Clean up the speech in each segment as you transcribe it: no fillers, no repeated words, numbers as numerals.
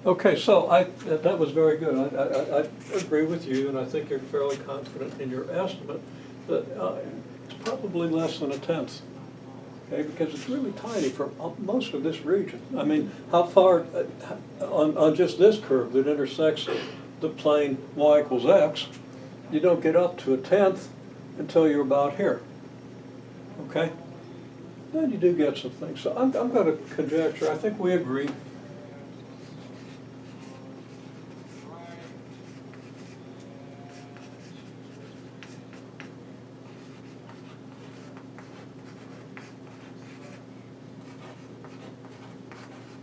Okay, so that was very good. I agree with you, and I think you're fairly confident in your estimate that it's probably less than a tenth. Okay, because it's really tiny for most of this region. I mean, how far on just this curve that intersects the plane y equals x, you don't get up to a tenth until you're about here. Okay? Then you do get some things. So I'm going to conjecture, I think we agree.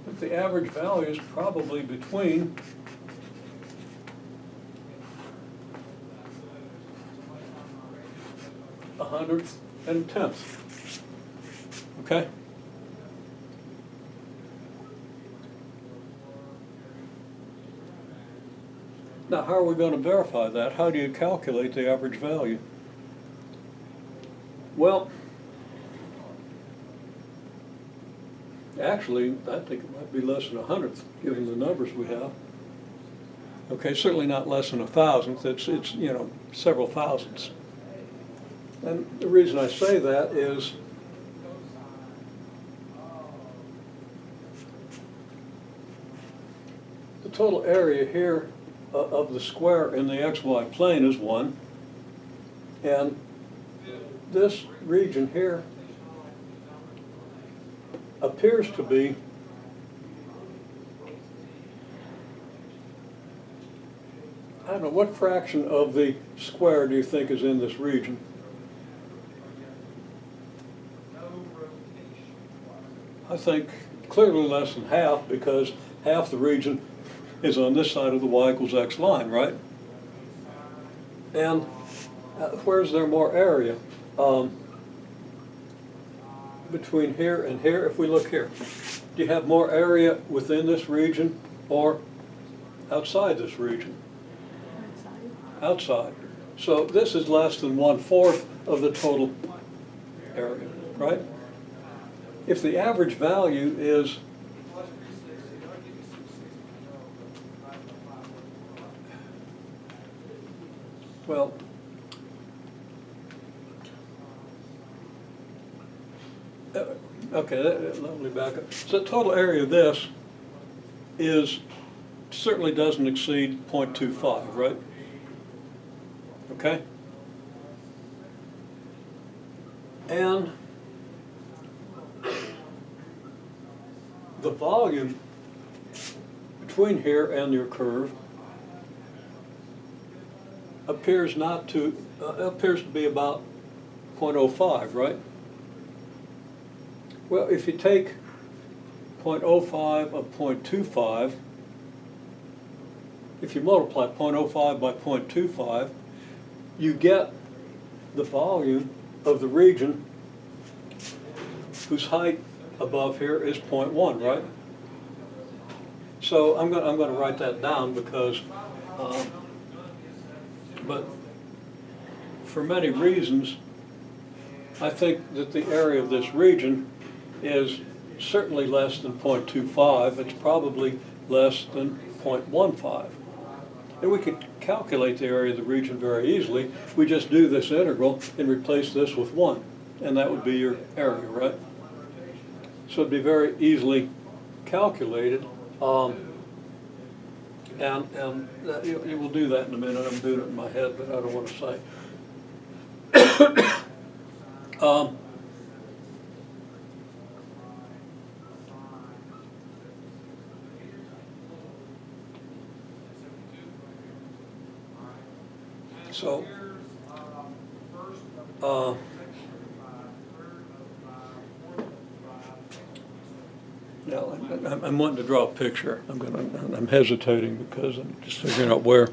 That the average value is probably between a hundredth and a tenth. Okay? Now, how are we going to verify that? How do you calculate the average value? Well, actually, I think it might be less than a hundredth, given the numbers we have. Okay, certainly not less than a thousandth. It's you know, several thousandths. And the reason I say that is the total area here of the square in the xy plane is 1, and this region here appears to be I don't know, what fraction of the square do you think is in this region? I think clearly less than half, because half the region is on this side of the y equals x line, right? And where's there more area? Between here and here, if we look here, do you have more area within this region or outside this region? Outside. So this is less than 1/4 of the total area, right? If the average value is well, okay, let me back up. So the total area of this is certainly doesn't exceed 0.25, right? Okay? And the volume between here and your curve appears to be about 0.05, right? Well, if you take 0.05 of 0.25, if you multiply 0.05 by 0.25, you get the volume of the region whose height above here is 0.1, right? So I'm going to write that down because, but for many reasons, I think that the area of this region is certainly less than 0.25. It's probably less than 0.15. And we could calculate the area of the region very easily. We just do this integral and replace this with 1, and that would be your area, right? So it'd be very easily calculated, and you will do that in a minute. I'm doing it in my head, but I don't want to say. So, now I'm wanting to draw a picture. I'm hesitating because I'm just figuring out where.